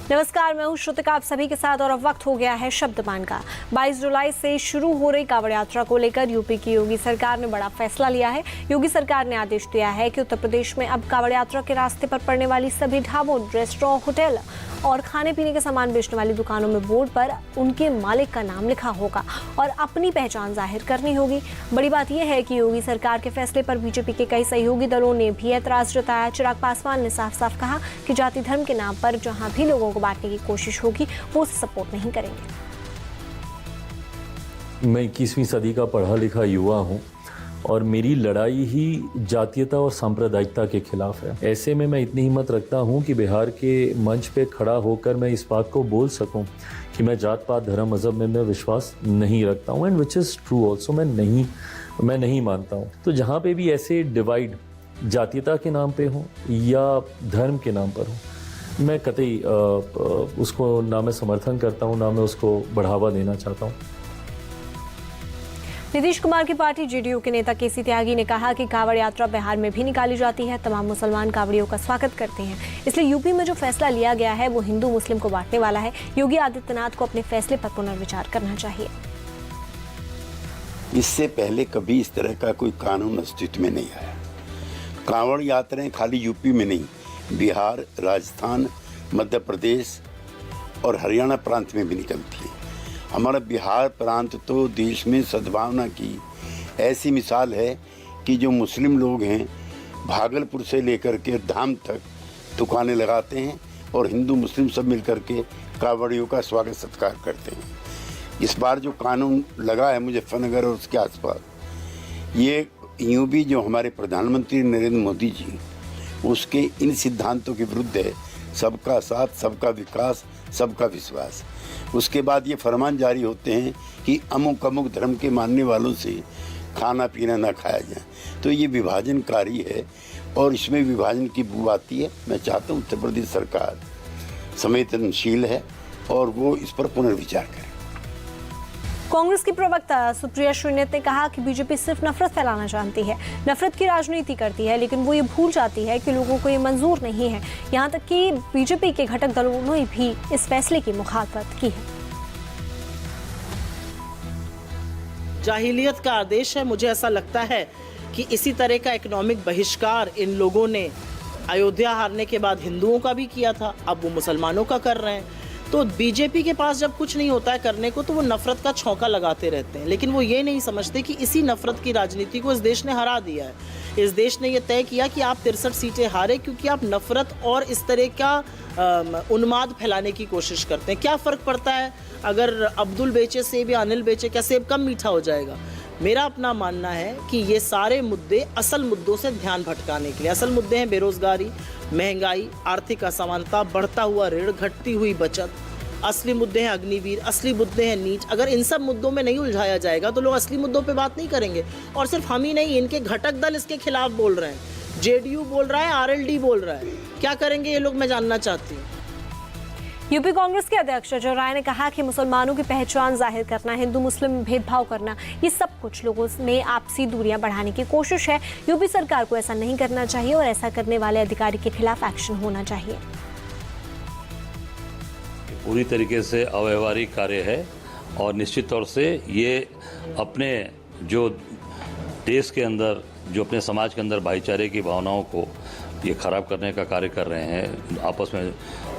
नमस्कार, मैं हूं श्रुतिका आप सभी के साथ और अब वक्त हो गया है शब्दबान का। 22 जुलाई से शुरू हो रही कांवड़ यात्रा को लेकर यूपी की योगी सरकार ने बड़ा फैसला लिया है। योगी सरकार ने आदेश दिया है कि उत्तर प्रदेश में अब कांवड़ यात्रा के रास्ते पर पड़ने वाली सभी ढाबों, रेस्टोरेंट, होटल और खाने पीने के सामान बेचने वाली दुकानों में बोर्ड पर उनके मालिक का नाम लिखा होगा और अपनी पहचान जाहिर करनी होगी। बड़ी बात यह है कि योगी सरकार के फैसले पर बीजेपी के कई सहयोगी दलों ने भी ऐतराज जताया। चिराग पासवान ने साफ साफ कहा कि जाति धर्म के नाम पर जहां भी लोगों को बांटने की कोशिश होगी वो उसे सपोर्ट नहीं करेंगे। मैं 21वीं सदी का पढ़ा लिखा युवा हूं और मेरी लड़ाई ही जातीयता और सांप्रदायिकता के खिलाफ है। ऐसे में मैं इतनी हिम्मत रखता हूं कि बिहार के मंच पे खड़ा होकर मैं इस बात को बोल सकूं कि मैं जात पात धर्म मजहब में मैं विश्वास नहीं रखता हूं, and which is true also. मैं नहीं मानता हूं। तो जहां पे भी ऐसे डिवाइड जातीयता के नाम पे हो या धर्म के नाम पर हो, मैं कतई उसको ना मैं समर्थन करता हूं, ना मैं उसको बढ़ावा देना चाहता हूं। नीतीश कुमार की पार्टी जेडीयू के नेता केसी त्यागी ने कहा कि कांवड़ यात्रा बिहार में भी निकाली जाती है। तमाम मुसलमान कांवड़ियों का स्वागत करते हैं, इसलिए यूपी में जो फैसला लिया गया है वो हिंदू मुस्लिम को बांटने वाला है। योगी आदित्यनाथ को अपने फैसले पर पुनर्विचार करना चाहिए। इससे पहले कभी इस तरह का कोई कानून अस्तित्व में नहीं आया। कांवड़ यात्राएं खाली यूपी में नहीं, बिहार, राजस्थान, मध्य प्रदेश और हरियाणा प्रांत में भी निकलती है। हमारा बिहार प्रांत तो देश में सद्भावना की ऐसी मिसाल है कि जो मुस्लिम लोग हैं भागलपुर से लेकर के धाम तक दुकानें लगाते हैं और हिंदू मुस्लिम सब मिलकर के कांवड़ियों का स्वागत सत्कार करते हैं। इस बार जो कानून लगा है मुजफ्फरनगर और उसके आसपास, ये यूं भी जो हमारे प्रधानमंत्री नरेंद्र मोदी जी उसके इन सिद्धांतों के विरुद्ध है। सबका साथ, सबका विकास, सबका विश्वास। उसके बाद ये फरमान जारी होते हैं कि अमुक अमुक धर्म के मानने वालों से खाना पीना ना खाया जाए। तो ये विभाजनकारी है और इसमें विभाजन की बू आती है। मैं चाहता हूँ उत्तर प्रदेश सरकार संवेदनशील है और वो इस पर पुनर्विचार करे। कांग्रेस की प्रवक्ता सुप्रिया श्रीनेत ने कहा कि बीजेपी सिर्फ नफरत फैलाना जानती है, नफरत की राजनीति करती है, लेकिन वो ये भूल जाती है कि लोगों को ये मंजूर नहीं है। यहाँ तक कि बीजेपी के घटक दलों ने भी इस फैसले की मुखालफत की है। जाहिलियत का आदेश है। मुझे ऐसा लगता है कि इसी तरह का इकोनॉमिक बहिष्कार इन लोगों ने अयोध्या हारने के बाद हिंदुओं का भी किया था, अब वो मुसलमानों का कर रहे हैं। तो बीजेपी के पास जब कुछ नहीं होता है करने को तो वो नफरत का छौंका लगाते रहते हैं, लेकिन वो ये नहीं समझते कि इसी नफरत की राजनीति को इस देश ने हरा दिया है। इस देश ने ये तय किया कि आप 63 सीटें हारे क्योंकि आप नफरत और इस तरह का उन्माद फैलाने की कोशिश करते हैं। क्या फ़र्क पड़ता है अगर अब्दुल बेचे सेब या अनिल बेचे, क्या सेब कम मीठा हो जाएगा? मेरा अपना मानना है कि ये सारे मुद्दे असल मुद्दों से ध्यान भटकाने के लिए। असल मुद्दे हैं बेरोजगारी, महंगाई, आर्थिक असमानता, बढ़ता हुआ ऋण, घटती हुई बचत। असली मुद्दे हैं अग्निवीर, असली मुद्दे हैं नीच। अगर इन सब मुद्दों में नहीं उलझाया जाएगा तो लोग असली मुद्दों पे बात नहीं करेंगे। और सिर्फ हम ही नहीं, इनके घटक दल इसके खिलाफ बोल रहे हैं। जेडीयू बोल रहा है, आरएलडी बोल रहा है। क्या करेंगे ये लोग, मैं जानना चाहती हूँ। यूपी कांग्रेस के अध्यक्ष अजय राय ने कहा कि मुसलमानों की पहचान जाहिर करना, हिंदू मुस्लिम में भेदभाव करना, ये सब कुछ लोगों में आपसी दूरियां बढ़ाने की कोशिश है। यूपी सरकार को ऐसा नहीं करना चाहिए और ऐसा करने वाले अधिकारी के खिलाफ एक्शन होना चाहिए। पूरी तरीके से अव्यवहारिक कार्य है और निश्चित तौर से ये अपने जो देश के अंदर, जो अपने समाज के अंदर भाईचारे की भावनाओं को ये खराब करने का कार्य कर रहे हैं, आपस में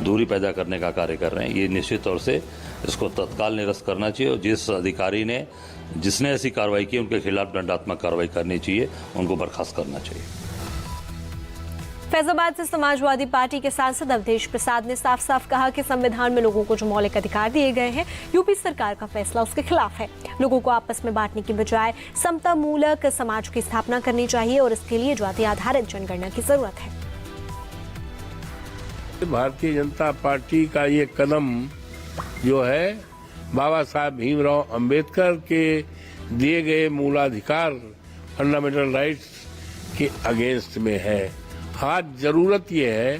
दूरी पैदा करने का कार्य कर रहे हैं। ये निश्चित तौर से इसको तत्काल निरस्त करना चाहिए और जिस अधिकारी ने जिसने ऐसी कार्रवाई की उनके खिलाफ दंडात्मक कार्रवाई करनी चाहिए, उनको बर्खास्त करना चाहिए। फैजाबाद से समाजवादी पार्टी के सांसद अवधेश प्रसाद ने साफ साफ कहा कि संविधान में लोगों को जो मौलिक अधिकार दिए गए हैं, यूपी सरकार का फैसला उसके खिलाफ है। लोगों को आपस में बांटने की बजाय समता मूलक समाज की स्थापना करनी चाहिए और इसके लिए जाति आधारित जनगणना की जरूरत है। भारतीय जनता पार्टी का ये कदम जो है बाबा साहब भीमराव अंबेडकर के दिए गए मूलाधिकार, फंडामेंटल राइट्स के अगेंस्ट में है। आज जरूरत ये है,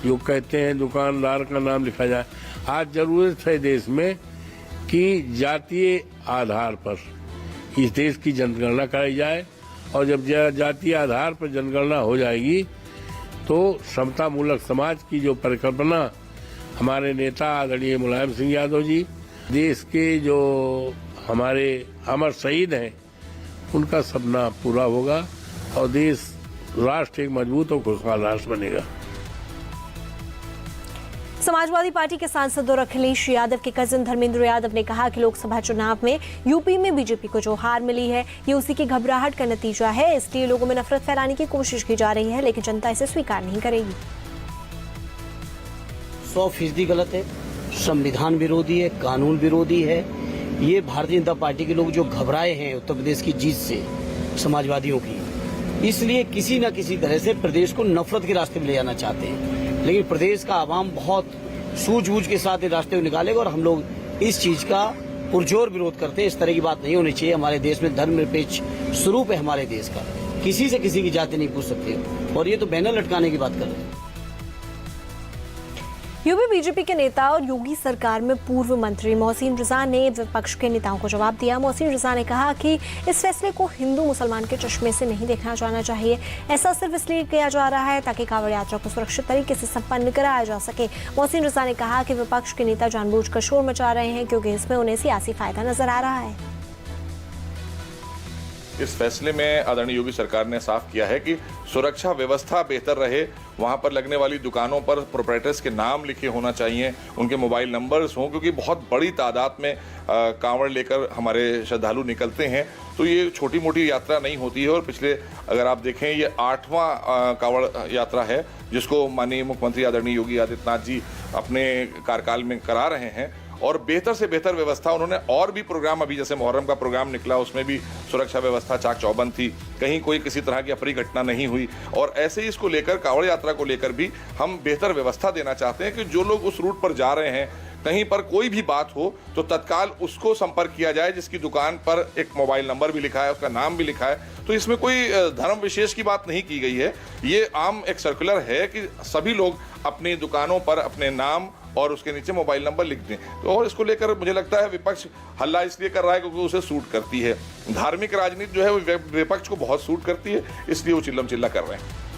जो कहते हैं दुकानदार का नाम लिखा जाए, आज जरूरत है देश में कि जातीय आधार पर इस देश की जनगणना कराई जाए और जब जातीय आधार पर जनगणना हो जाएगी तो समता मूलक समाज की जो परिकल्पना हमारे नेता आदरणीय मुलायम सिंह यादव जी, देश के जो हमारे अमर शहीद हैं उनका सपना पूरा होगा और देश राष्ट्र एक मजबूत और खुशहाल राष्ट्र बनेगा। समाजवादी पार्टी के सांसद और अखिलेश यादव के कजिन धर्मेंद्र यादव ने कहा कि लोकसभा चुनाव में यूपी में बीजेपी को जो हार मिली है ये उसी की घबराहट का नतीजा है, इसलिए लोगों में नफरत फैलाने की कोशिश की जा रही है, लेकिन जनता इसे स्वीकार नहीं करेगी। 100% गलत है, संविधान विरोधी है, कानून विरोधी है। ये भारतीय जनता पार्टी के लोग जो घबराए हैं उत्तर प्रदेश की जीत से, समाजवादियों की, इसलिए किसी न किसी तरह से प्रदेश को नफरत के रास्ते में ले जाना चाहते हैं। लेकिन प्रदेश का आवाम बहुत सूझबूझ के साथ ये रास्ते को निकालेगा और हम लोग इस चीज का पुरजोर विरोध करते हैं। इस तरह की बात नहीं होनी चाहिए। हमारे देश में धर्मनिरपेक्ष स्वरूप है हमारे देश का, किसी से किसी की जाति नहीं पूछ सकते और ये तो बैनर लटकाने की बात कर रहे हैं। यूपी बीजेपी के नेता और योगी सरकार में पूर्व मंत्री मोहसिन रजा ने विपक्ष के नेताओं को जवाब दिया। मोहसिन रजा ने कहा कि इस फैसले को हिंदू मुसलमान के चश्मे से नहीं देखना जाना चाहिए। ऐसा सिर्फ इसलिए किया जा रहा है ताकि कांवड़ यात्रा को सुरक्षित तरीके से संपन्न कराया जा सके। मोहसिन रजा ने कहा कि विपक्ष के नेता जानबूझकर शोर मचा रहे हैं क्योंकि इसमें उन्हें सियासी फायदा नजर आ रहा है। इस फैसले में आदरणीय योगी सरकार ने साफ किया है कि सुरक्षा व्यवस्था बेहतर रहे, वहां पर लगने वाली दुकानों पर प्रोप्राइटर्स के नाम लिखे होना चाहिए, उनके मोबाइल नंबर्स हों, क्योंकि बहुत बड़ी तादाद में कांवड़ लेकर हमारे श्रद्धालु निकलते हैं। तो ये छोटी मोटी यात्रा नहीं होती है और पिछले अगर आप देखें ये 8वां कांवड़ यात्रा है जिसको माननीय मुख्यमंत्री आदरणीय योगी आदित्यनाथ जी अपने कार्यकाल में करा रहे हैं और बेहतर से बेहतर व्यवस्था उन्होंने और भी प्रोग्राम, अभी जैसे मुहर्रम का प्रोग्राम निकला उसमें भी सुरक्षा व्यवस्था चाक चौबंद थी, कहीं कोई किसी तरह की अप्रिय घटना नहीं हुई। और ऐसे ही इसको लेकर कांवड़ यात्रा को लेकर भी हम बेहतर व्यवस्था देना चाहते हैं कि जो लोग उस रूट पर जा रहे हैं कहीं पर कोई भी बात हो तो तत्काल उसको संपर्क किया जाए जिसकी दुकान पर एक मोबाइल नंबर भी लिखा है, उसका नाम भी लिखा है। तो इसमें कोई धर्म विशेष की बात नहीं की गई है। ये आम एक सर्कुलर है कि सभी लोग अपनी दुकानों पर अपने नाम और उसके नीचे मोबाइल नंबर लिख दें। तो और इसको लेकर मुझे लगता है विपक्ष हल्ला इसलिए कर रहा है क्योंकि उसे सूट करती है। धार्मिक राजनीति जो है वो विपक्ष को बहुत सूट करती है, इसलिए वो चिल्लम चिल्ला कर रहे हैं।